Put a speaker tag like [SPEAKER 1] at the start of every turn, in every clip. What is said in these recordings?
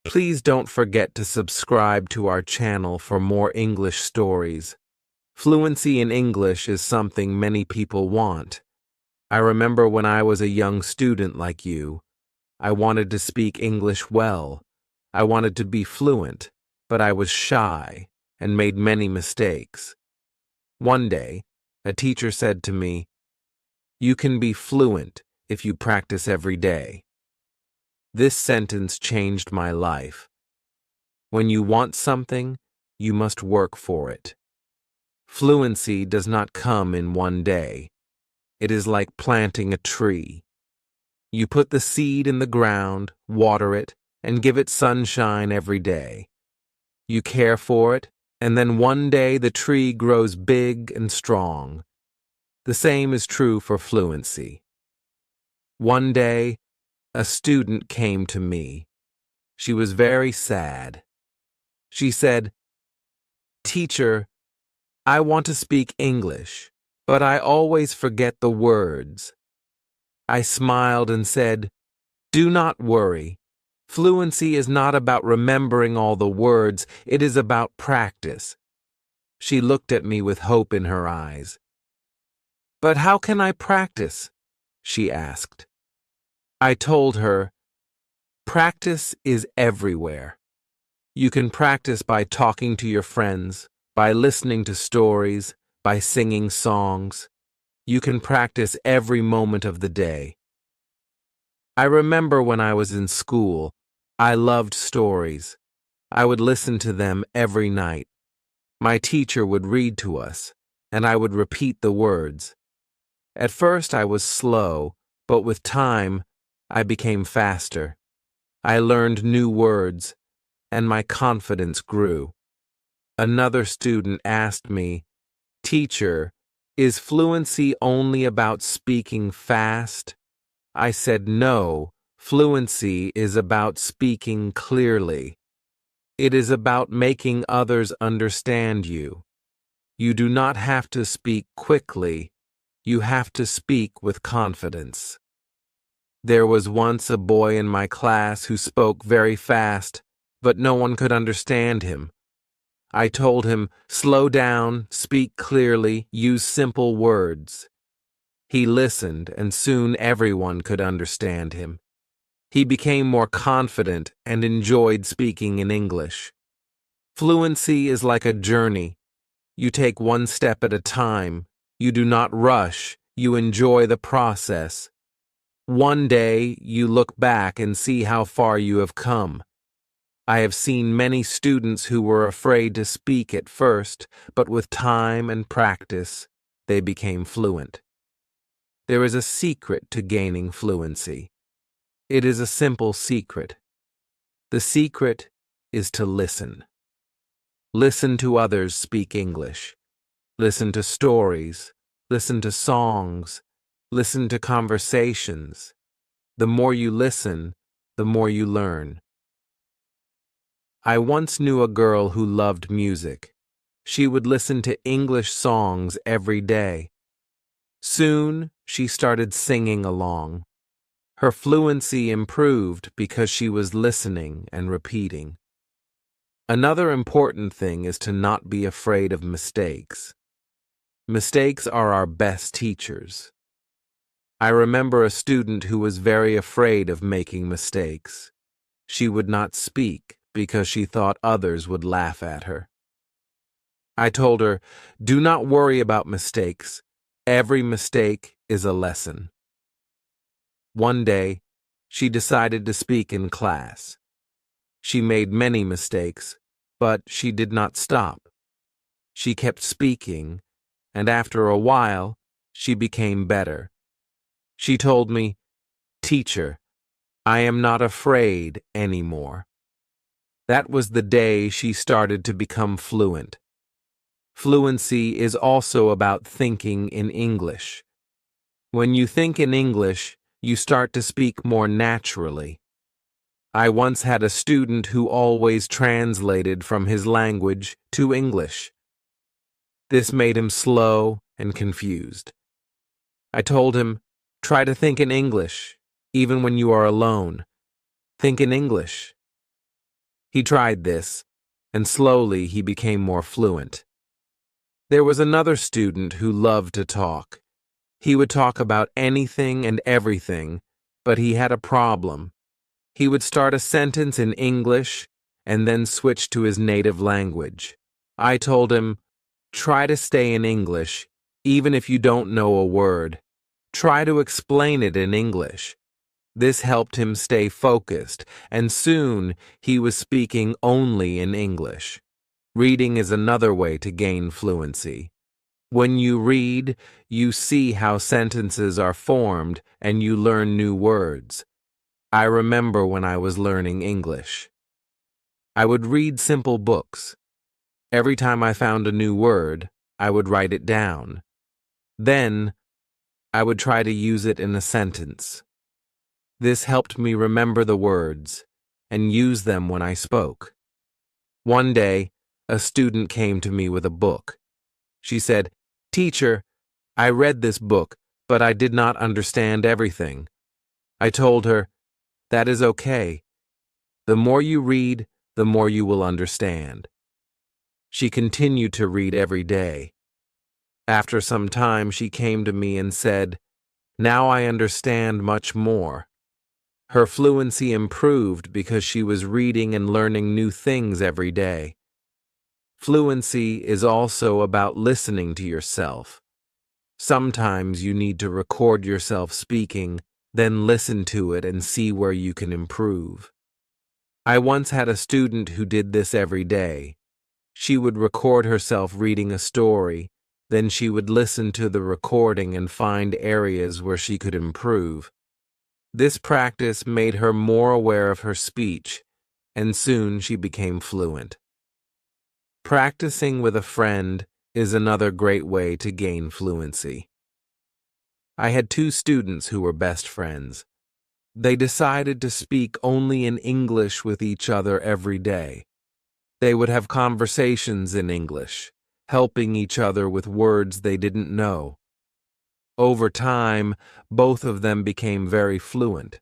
[SPEAKER 1] Please don't forget to subscribe to our channel for more English stories. Fluency in English is something many people want. I remember when I was a young student like you, I wanted to speak English well. I wanted to be fluent, but I was shy and made many mistakes. One day, a teacher said to me, "You can be fluent if you practice every day." This sentence changed my life. When you want something, you must work for it. Fluency does not come in one day. It is like planting a tree. You put the seed in the ground, water it, and give it sunshine every day. You care for it, and then one day the tree grows big and strong. The same is true for fluency. One day, a student came to me. She was very sad. She said, "Teacher, I want to speak English, but I always forget the words." I smiled and said, "Do not worry. Fluency is not about remembering all the words, it is about practice." She looked at me with hope in her eyes. "But how can I practice?" she asked. I told her, "Practice is everywhere. You can practice by talking to your friends, by listening to stories, by singing songs. You can practice every moment of the day." I remember when I was in school, I loved stories. I would listen to them every night. My teacher would read to us, and I would repeat the words. At first I was slow, but with time, I became faster. I learned new words, and my confidence grew. Another student asked me, "Teacher, is fluency only about speaking fast?" I said, "No, fluency is about speaking clearly. It is about making others understand you. You do not have to speak quickly, you have to speak with confidence." There was once a boy in my class who spoke very fast, but no one could understand him. I told him, "Slow down, speak clearly, use simple words." He listened, and soon everyone could understand him. He became more confident and enjoyed speaking in English. Fluency is like a journey. You take one step at a time. You do not rush. You enjoy the process. One day, you look back and see how far you have come. I have seen many students who were afraid to speak at first, but with time and practice, they became fluent. There is a secret to gaining fluency. It is a simple secret. The secret is to listen. Listen to others speak English. Listen to stories. Listen to songs. Listen to conversations. The more you listen, the more you learn. I once knew a girl who loved music. She would listen to English songs every day. Soon, she started singing along. Her fluency improved because she was listening and repeating. Another important thing is to not be afraid of mistakes. Mistakes are our best teachers. I remember a student who was very afraid of making mistakes. She would not speak because she thought others would laugh at her. I told her, "Do not worry about mistakes. Every mistake is a lesson." One day, she decided to speak in class. She made many mistakes, but she did not stop. She kept speaking, and after a while, she became better. She told me, "Teacher, I am not afraid anymore." That was the day she started to become fluent. Fluency is also about thinking in English. When you think in English, you start to speak more naturally. I once had a student who always translated from his language to English. This made him slow and confused. I told him, "Try to think in English, even when you are alone. Think in English." He tried this, and slowly he became more fluent. There was another student who loved to talk. He would talk about anything and everything, but he had a problem. He would start a sentence in English and then switch to his native language. I told him, try to stay in English, even if you don't know a word. Try to explain it in English. This helped him stay focused, and soon he was speaking only in English. Reading is another way to gain fluency. When you read, you see how sentences are formed and you learn new words. I remember when I was learning English. I would read simple books. Every time I found a new word, I would write it down. Then, I would try to use it in a sentence. This helped me remember the words and use them when I spoke. One day, a student came to me with a book. She said, "Teacher, I read this book, but I did not understand everything." I told her, "That is okay. The more you read, the more you will understand." She continued to read every day. After some time, she came to me and said, "Now I understand much more." Her fluency improved because she was reading and learning new things every day. Fluency is also about listening to yourself. Sometimes you need to record yourself speaking, then listen to it and see where you can improve. I once had a student who did this every day. She would record herself reading a story, then she would listen to the recording and find areas where she could improve. This practice made her more aware of her speech, and soon she became fluent. Practicing with a friend is another great way to gain fluency. I had two students who were best friends. They decided to speak only in English with each other every day. They would have conversations in English, helping each other with words they didn't know. Over time, both of them became very fluent.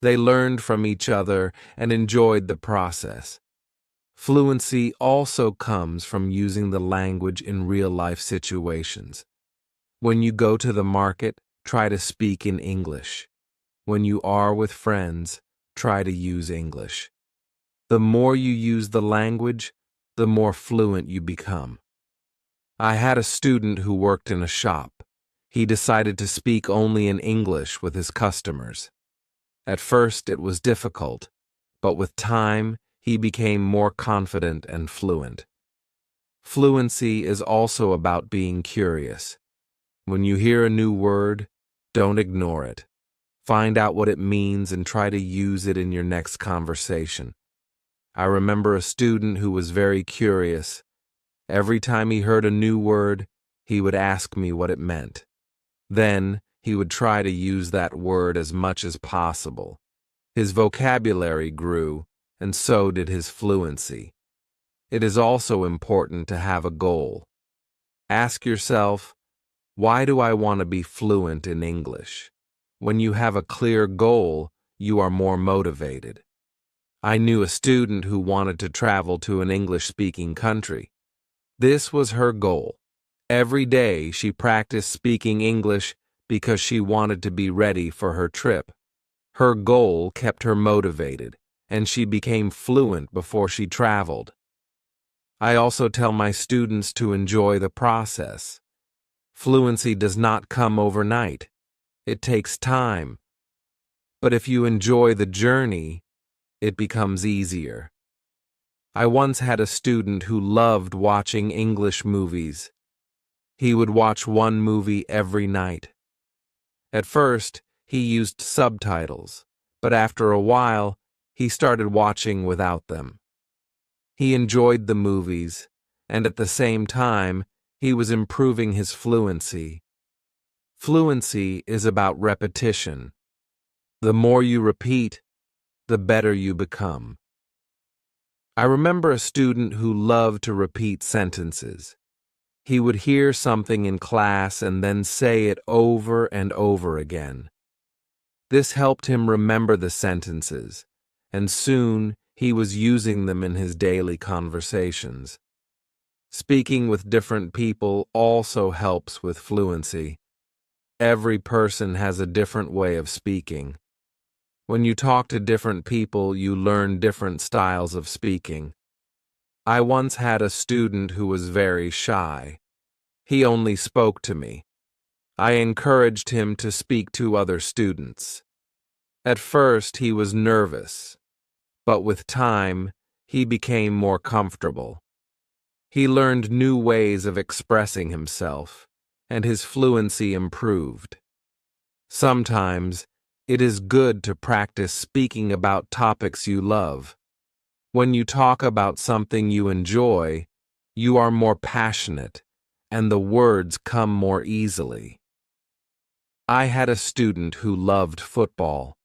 [SPEAKER 1] They learned from each other and enjoyed the process. Fluency also comes from using the language in real-life situations. When you go to the market, try to speak in English. When you are with friends, try to use English. The more you use the language, the more fluent you become. I had a student who worked in a shop. He decided to speak only in English with his customers. At first, it was difficult, but with time, he became more confident and fluent. Fluency is also about being curious. When you hear a new word, don't ignore it. Find out what it means and try to use it in your next conversation. I remember a student who was very curious. Every time he heard a new word, he would ask me what it meant. Then, he would try to use that word as much as possible. His vocabulary grew, and so did his fluency. It is also important to have a goal. Ask yourself, why do I want to be fluent in English? When you have a clear goal, you are more motivated. I knew a student who wanted to travel to an English-speaking country. This was her goal. Every day she practiced speaking English because she wanted to be ready for her trip. Her goal kept her motivated, and she became fluent before she traveled. I also tell my students to enjoy the process. Fluency does not come overnight. It takes time. But if you enjoy the journey, it becomes easier. I once had a student who loved watching English movies. He would watch one movie every night. At first, he used subtitles, but after a while, he started watching without them. He enjoyed the movies, and at the same time, he was improving his fluency. Fluency is about repetition. The more you repeat, the better you become. I remember a student who loved to repeat sentences. He would hear something in class and then say it over and over again. This helped him remember the sentences, and soon he was using them in his daily conversations. Speaking with different people also helps with fluency. Every person has a different way of speaking. When you talk to different people, you learn different styles of speaking. I once had a student who was very shy. He only spoke to me. I encouraged him to speak to other students. At first, he was nervous, but with time, he became more comfortable. He learned new ways of expressing himself, and his fluency improved. Sometimes, it is good to practice speaking about topics you love. When you talk about something you enjoy, you are more passionate, and the words come more easily. I had a student who loved football.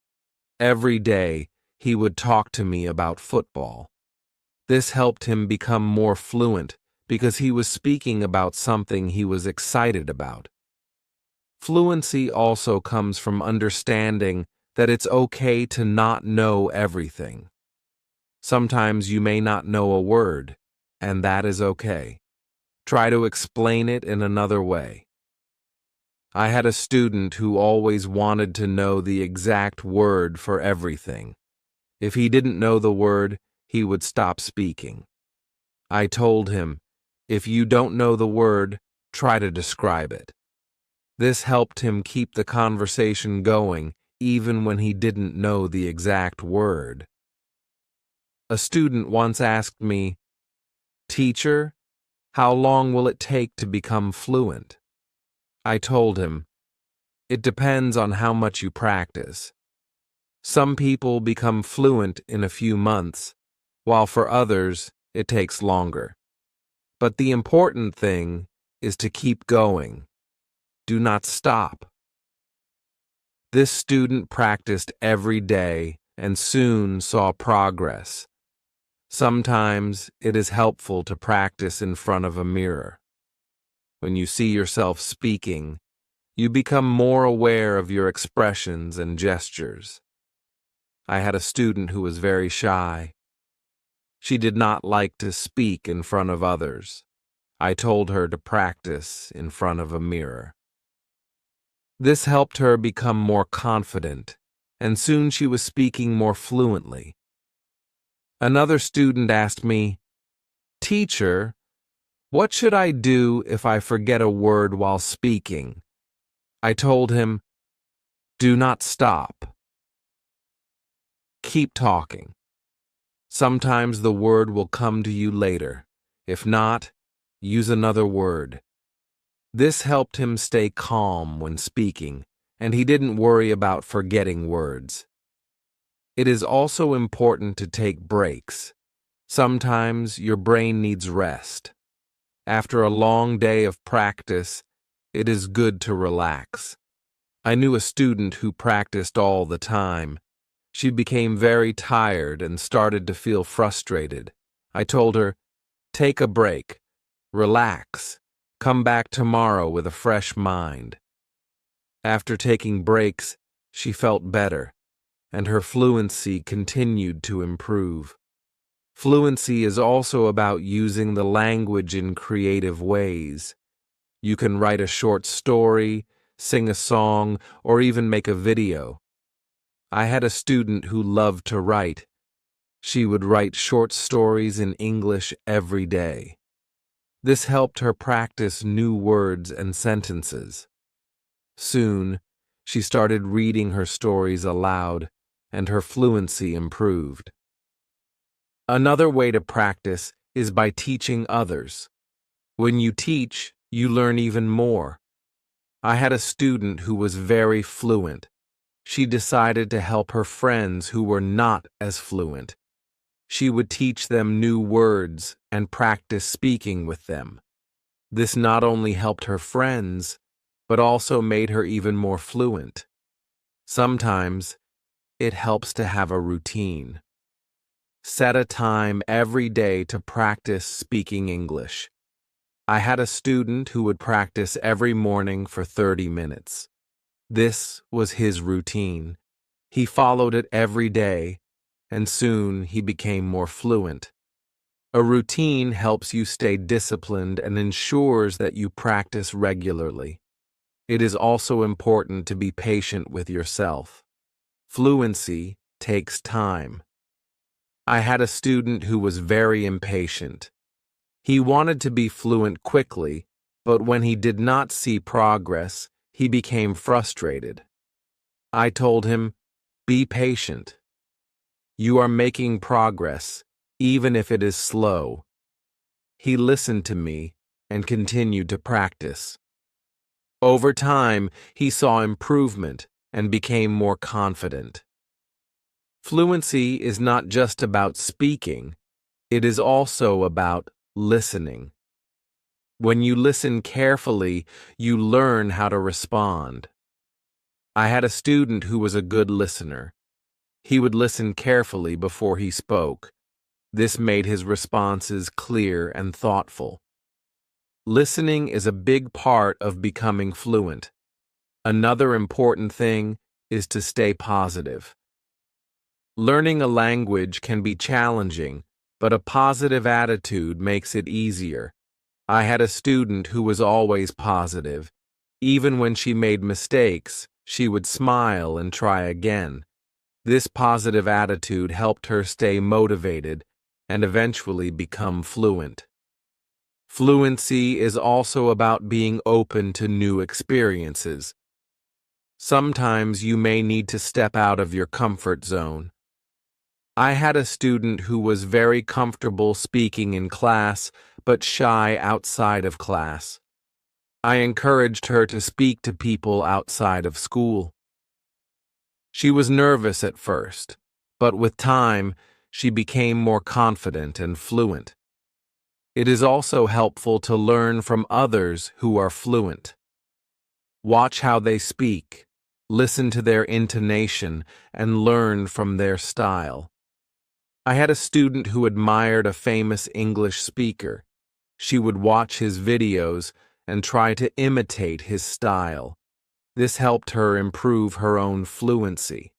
[SPEAKER 1] Every day, he would talk to me about football. This helped him become more fluent because he was speaking about something he was excited about. Fluency also comes from understanding that it's okay to not know everything. Sometimes you may not know a word, and that is okay. Try to explain it in another way. I had a student who always wanted to know the exact word for everything. If he didn't know the word, he would stop speaking. I told him, if you don't know the word, try to describe it. This helped him keep the conversation going even when he didn't know the exact word. A student once asked me, "Teacher, how long will it take to become fluent?" I told him, "It depends on how much you practice. Some people become fluent in a few months, while for others, it takes longer. But the important thing is to keep going. Do not stop." This student practiced every day and soon saw progress. Sometimes it is helpful to practice in front of a mirror. When you see yourself speaking, you become more aware of your expressions and gestures. I had a student who was very shy. She did not like to speak in front of others. I told her to practice in front of a mirror. This helped her become more confident, and soon she was speaking more fluently. Another student asked me, "Teacher, what should I do if I forget a word while speaking?" I told him, "Do not stop. Keep talking. Sometimes the word will come to you later. If not, use another word." This helped him stay calm when speaking, and he didn't worry about forgetting words. It is also important to take breaks. Sometimes your brain needs rest. After a long day of practice, it is good to relax. I knew a student who practiced all the time. She became very tired and started to feel frustrated. I told her, "Take a break, relax, come back tomorrow with a fresh mind." After taking breaks, she felt better, and her fluency continued to improve. Fluency is also about using the language in creative ways. You can write a short story, sing a song, or even make a video. I had a student who loved to write. She would write short stories in English every day. This helped her practice new words and sentences. Soon, she started reading her stories aloud, and her fluency improved. Another way to practice is by teaching others. When you teach, you learn even more. I had a student who was very fluent. She decided to help her friends who were not as fluent. She would teach them new words and practice speaking with them. This not only helped her friends, but also made her even more fluent. Sometimes, it helps to have a routine. Set a time every day to practice speaking English. I had a student who would practice every morning for 30 minutes. This was his routine. He followed it every day, and soon he became more fluent. A routine helps you stay disciplined and ensures that you practice regularly. It is also important to be patient with yourself. Fluency takes time. I had a student who was very impatient. He wanted to be fluent quickly, but when he did not see progress, he became frustrated. I told him, "Be patient. You are making progress, even if it is slow." He listened to me and continued to practice. Over time, he saw improvement and became more confident. Fluency is not just about speaking, it is also about listening. When you listen carefully, you learn how to respond. I had a student who was a good listener. He would listen carefully before he spoke. This made his responses clear and thoughtful. Listening is a big part of becoming fluent. Another important thing is to stay positive. Learning a language can be challenging, but a positive attitude makes it easier. I had a student who was always positive. Even when she made mistakes, she would smile and try again. This positive attitude helped her stay motivated and eventually become fluent. Fluency is also about being open to new experiences. Sometimes you may need to step out of your comfort zone. I had a student who was very comfortable speaking in class, but shy outside of class. I encouraged her to speak to people outside of school. She was nervous at first, but with time, she became more confident and fluent. It is also helpful to learn from others who are fluent. Watch how they speak, listen to their intonation, and learn from their style. I had a student who admired a famous English speaker. She would watch his videos and try to imitate his style. This helped her improve her own fluency.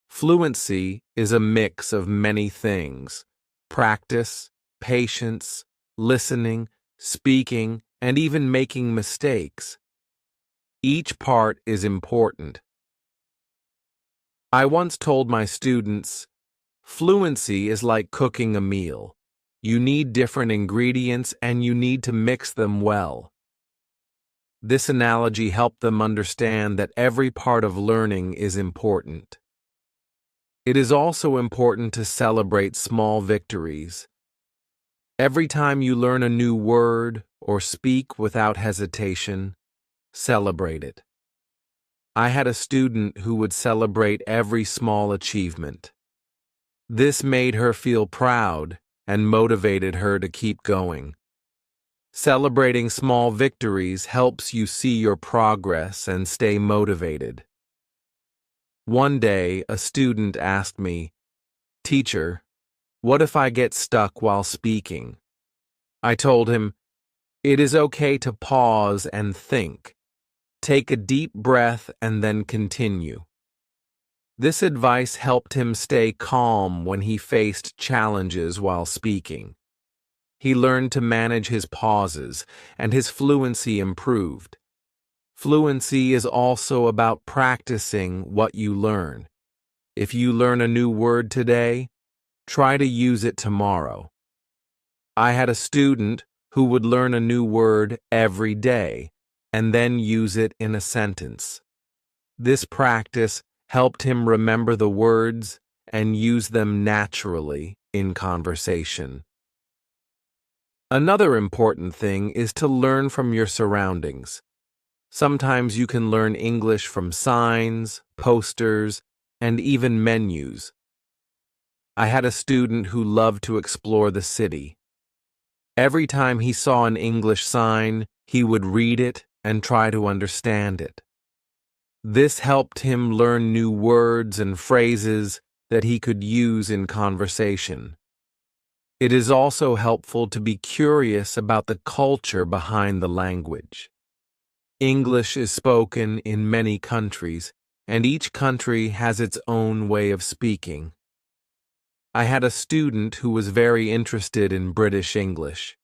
[SPEAKER 1] Fluency is a mix of many things: practice, patience, listening, speaking, and even making mistakes. Each part is important. I once told my students, fluency is like cooking a meal. You need different ingredients and you need to mix them well. This analogy helped them understand that every part of learning is important. It is also important to celebrate small victories. Every time you learn a new word or speak without hesitation, celebrate it. I had a student who would celebrate every small achievement. This made her feel proud and motivated her to keep going. Celebrating small victories helps you see your progress and stay motivated. One day, a student asked me, "Teacher, what if I get stuck while speaking?" I told him, "It is okay to pause and think. Take a deep breath and then continue." This advice helped him stay calm when he faced challenges while speaking. He learned to manage his pauses, and his fluency improved. Fluency is also about practicing what you learn. If you learn a new word today, try to use it tomorrow. I had a student who would learn a new word every day and then use it in a sentence. This practice helped him remember the words and use them naturally in conversation. Another important thing is to learn from your surroundings. Sometimes you can learn English from signs, posters, and even menus. I had a student who loved to explore the city. Every time he saw an English sign, he would read it and try to understand it. This helped him learn new words and phrases that he could use in conversation. It is also helpful to be curious about the culture behind the language. English is spoken in many countries, and each country has its own way of speaking. I had a student who was very interested in British English.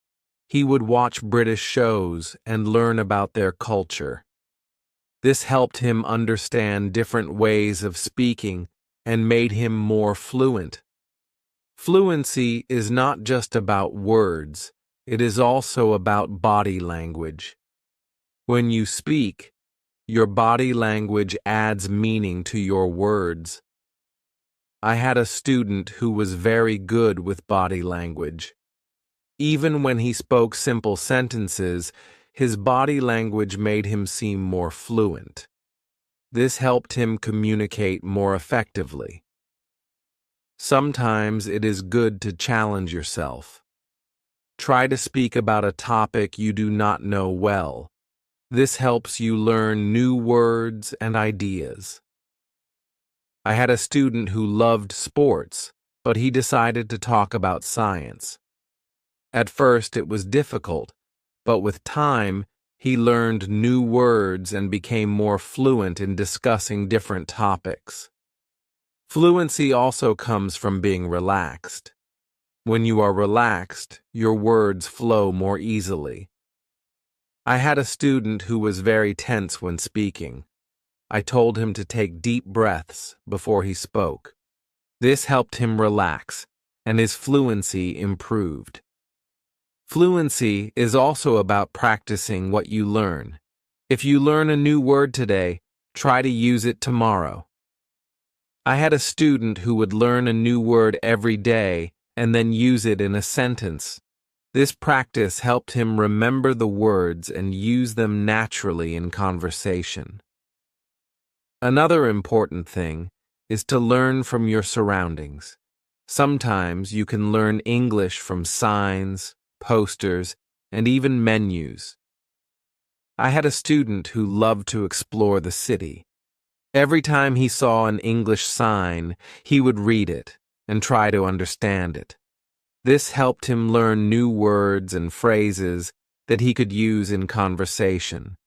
[SPEAKER 1] He would watch British shows and learn about their culture. This helped him understand different ways of speaking and made him more fluent. Fluency is not just about words, it is also about body language. When you speak, your body language adds meaning to your words. I had a student who was very good with body language. Even when he spoke simple sentences, his body language made him seem more fluent. This helped him communicate more effectively. Sometimes it is good to challenge yourself. Try to speak about a topic you do not know well. This helps you learn new words and ideas. I had a student who loved sports, but he decided to talk about science. At first it was difficult, but with time, he learned new words and became more fluent in discussing different topics. Fluency also comes from being relaxed. When you are relaxed, your words flow more easily. I had a student who was very tense when speaking. I told him to take deep breaths before he spoke. This helped him relax, and his fluency improved. Fluency is also about practicing what you learn. If you learn a new word today, try to use it tomorrow. I had a student who would learn a new word every day and then use it in a sentence. This practice helped him remember the words and use them naturally in conversation. Another important thing is to learn from your surroundings. Sometimes you can learn English from signs, posters, and even menus. I had a student who loved to explore the city. Every time he saw an English sign, he would read it and try to understand it. This helped him learn new words and phrases that he could use in conversation.